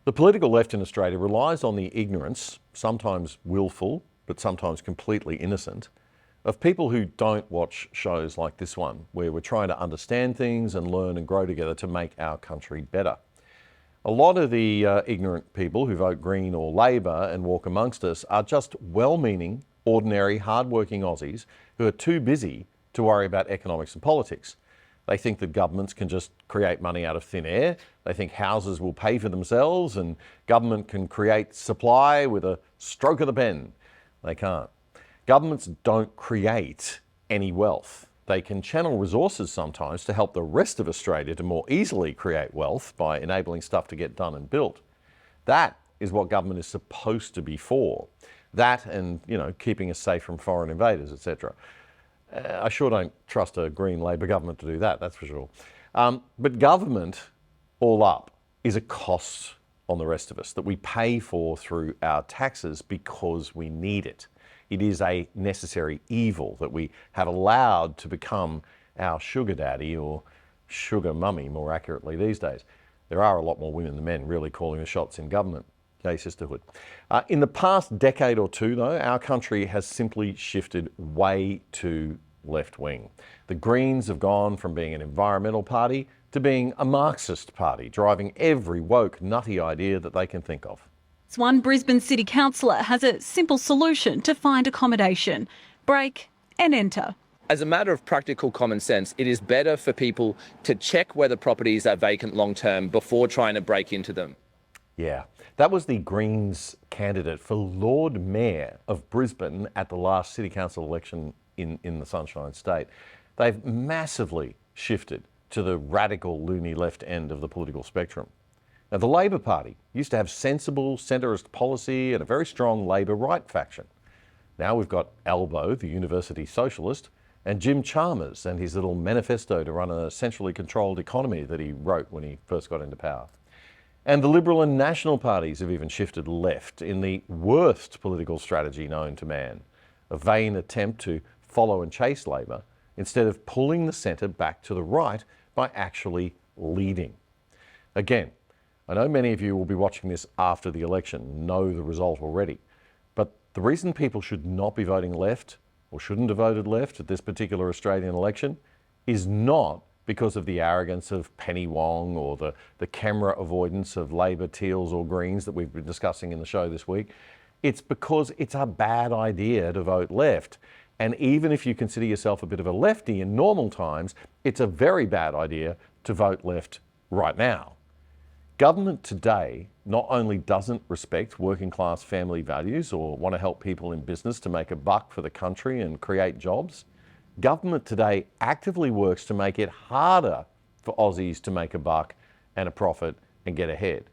The political left in Australia relies on the ignorance, sometimes willful, but sometimes completely innocent, of people who don't watch shows like this one, where we're trying to understand things and learn and grow together to make our country better. A lot of the ignorant people who vote Green or Labor and walk amongst us are just well-meaning, ordinary, hard-working Aussies who are too busy to worry about economics and politics. They think that governments can just create money out of thin air. They think houses will pay for themselves and government can create supply with a stroke of the pen. They can't. Governments don't create any wealth. They can channel resources sometimes to help the rest of Australia to more easily create wealth by enabling stuff to get done and built. That is what government is supposed to be for. That and, keeping us safe from foreign invaders, etc. I sure don't trust a Green Labor government to do that, that's for sure. But government, all up, is a cost on the rest of us that we pay for through our taxes because we need it. It is a necessary evil that we have allowed to become our sugar daddy, or sugar mummy more accurately these days. There are a lot more women than men really calling the shots in government. Yay, sisterhood. In the past decade or two, though, our country has simply shifted way too left-wing. The Greens have gone from being an environmental party to being a Marxist party, driving every woke, nutty idea that they can think of. One Brisbane City Councillor has a simple solution to find accommodation: break and enter. As a matter of practical common sense, it is better for people to check whether properties are vacant long term before trying to break into them. Yeah, that was the Greens candidate for Lord Mayor of Brisbane at the last City Council election in the Sunshine State. They've massively shifted to the radical loony left end of the political spectrum. Now, the Labor Party used to have sensible centrist policy and a very strong Labor right faction. Now we've got Albo, the university socialist, and Jim Chalmers and his little manifesto to run a centrally controlled economy that he wrote when he first got into power. And the Liberal and National parties have even shifted left in the worst political strategy known to man, a vain attempt to follow and chase Labor instead of pulling the centre back to the right by actually leading. Again, I know many of you will be watching this after the election, know the result already, but the reason people should not be voting left or shouldn't have voted left at this particular Australian election is not because of the arrogance of Penny Wong or the camera avoidance of Labor, Teals or Greens that we've been discussing in the show this week. It's because it's a bad idea to vote left. And even if you consider yourself a bit of a lefty in normal times, it's a very bad idea to vote left right now. Government today not only doesn't respect working class family values or want to help people in business to make a buck for the country and create jobs, government today actively works to make it harder for Aussies to make a buck and a profit and get ahead.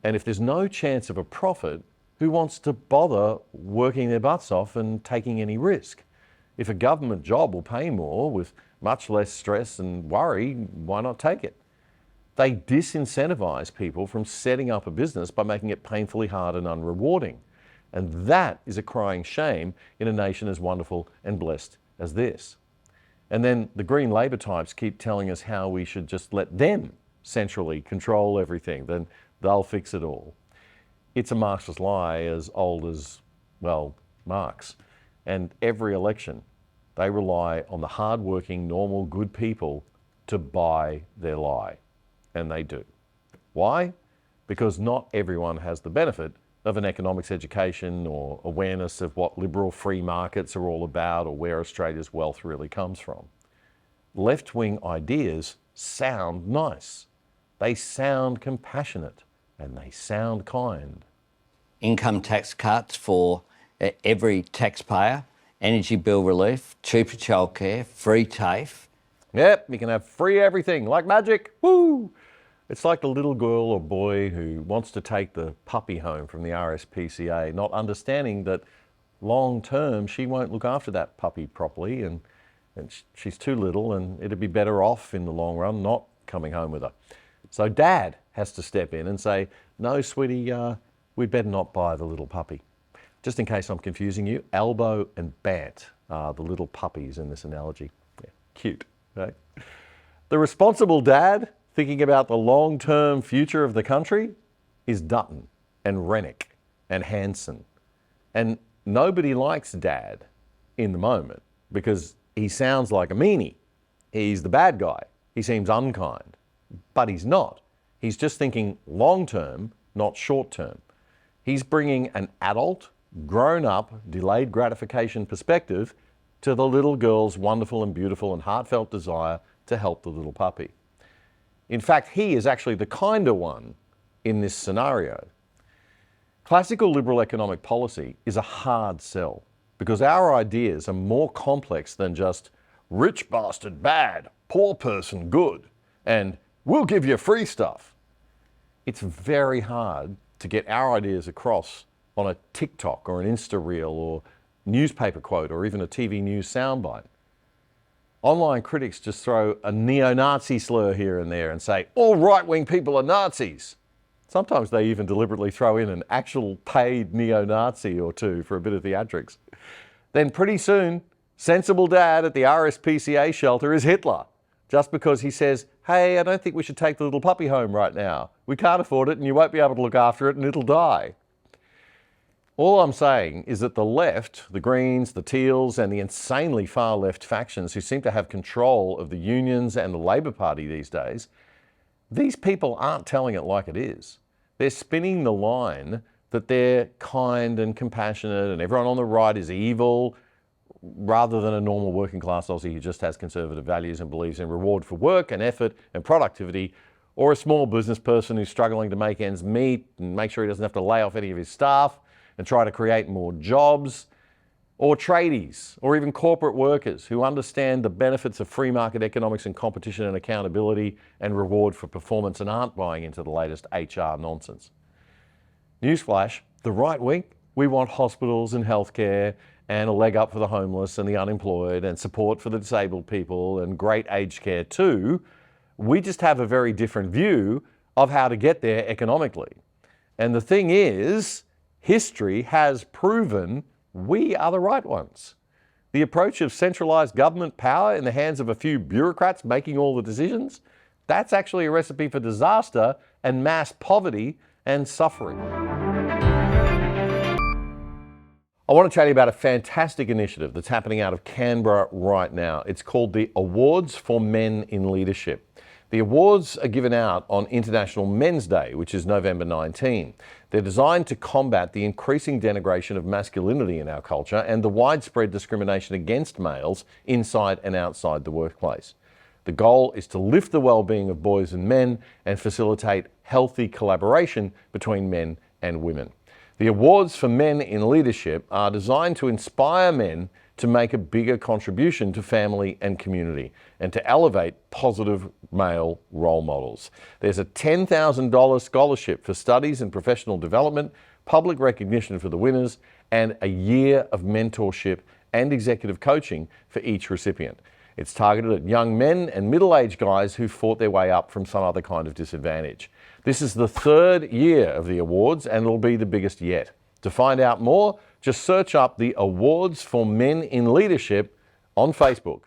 And if there's no chance of a profit, who wants to bother working their butts off and taking any risk? If a government job will pay more with much less stress and worry, why not take it? They disincentivise people from setting up a business by making it painfully hard and unrewarding. And that is a crying shame in a nation as wonderful and blessed as this. And then the Green Labor types keep telling us how we should just let them centrally control everything, then they'll fix it all. It's a Marxist lie as old as, well, Marx. And every election, they rely on the hard-working, normal, good people to buy their lie. And they do. Why? Because not everyone has the benefit of an economics education or awareness of what liberal free markets are all about or where Australia's wealth really comes from. Left-wing ideas sound nice. They sound compassionate and they sound kind. Income tax cuts for every taxpayer, energy bill relief, cheaper childcare, free TAFE. Yep, you can have free everything, like magic, woo! It's like the little girl or boy who wants to take the puppy home from the RSPCA, not understanding that long term she won't look after that puppy properly and she's too little and it'd be better off in the long run not coming home with her. So Dad has to step in and say, no, sweetie, we'd better not buy the little puppy. Just in case I'm confusing you, Albo and Bant are the little puppies in this analogy. Yeah, cute, right? The responsible dad, thinking about the long-term future of the country, is Dutton and Rennick and Hanson. And nobody likes Dad in the moment because he sounds like a meanie. He's the bad guy. He seems unkind, but he's not. He's just thinking long term, not short term. He's bringing an adult, grown up, delayed gratification perspective to the little girl's wonderful and beautiful and heartfelt desire to help the little puppy. In fact, he is actually the kinder one in this scenario. Classical liberal economic policy is a hard sell because our ideas are more complex than just rich bastard bad, poor person good, and we'll give you free stuff. It's very hard to get our ideas across on a TikTok or an Insta reel or newspaper quote or even a TV news soundbite. Online critics just throw a neo-Nazi slur here and there and say, all right-wing people are Nazis. Sometimes they even deliberately throw in an actual paid neo-Nazi or two for a bit of theatrics. Then pretty soon, sensible dad at the RSPCA shelter is Hitler, just because he says, hey, I don't think we should take the little puppy home right now. We can't afford it and you won't be able to look after it and it'll die. All I'm saying is that the left, the Greens, the Teals, and the insanely far left factions who seem to have control of the unions and the Labor Party these days, these people aren't telling it like it is. They're spinning the line that they're kind and compassionate and everyone on the right is evil, rather than a normal working class Aussie who just has conservative values and believes in reward for work and effort and productivity, or a small business person who's struggling to make ends meet and make sure he doesn't have to lay off any of his staff and try to create more jobs, or tradies, or even corporate workers who understand the benefits of free market economics and competition and accountability and reward for performance and aren't buying into the latest HR nonsense. Newsflash, the right wing, we want hospitals and healthcare and a leg up for the homeless and the unemployed and support for the disabled people and great aged care too. We just have a very different view of how to get there economically. And the thing is, history has proven we are the right ones. The approach of centralised government power in the hands of a few bureaucrats making all the decisions, that's actually a recipe for disaster and mass poverty and suffering. I want to tell you about a fantastic initiative that's happening out of Canberra right now. It's called the Awards for Men in Leadership. The awards are given out on International Men's Day, which is November 19. They're designed to combat the increasing denigration of masculinity in our culture and the widespread discrimination against males inside and outside the workplace. The goal is to lift the well-being of boys and men and facilitate healthy collaboration between men and women. The awards for men in leadership are designed to inspire men to make a bigger contribution to family and community and to elevate positive male role models. There's a $10,000 scholarship for studies and professional development, public recognition for the winners, and a year of mentorship and executive coaching for each recipient. It's targeted at young men and middle-aged guys who fought their way up from some other kind of disadvantage. This is the third year of the awards and it'll be the biggest yet. To find out more, just search up the Awards for Men in Leadership on Facebook.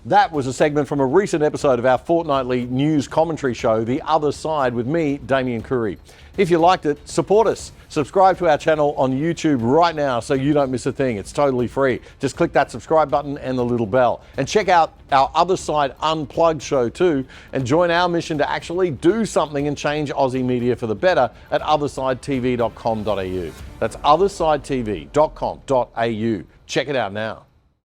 That was a segment from a recent episode of our fortnightly news commentary show, The Other Side, with me, Damien Curry. If you liked it, support us. Subscribe to our channel on YouTube right now so you don't miss a thing. It's totally free. Just click that subscribe button and the little bell. And check out our Other Side Unplugged show too, and join our mission to actually do something and change Aussie media for the better at othersidetv.com.au. That's othersidetv.com.au. Check it out now.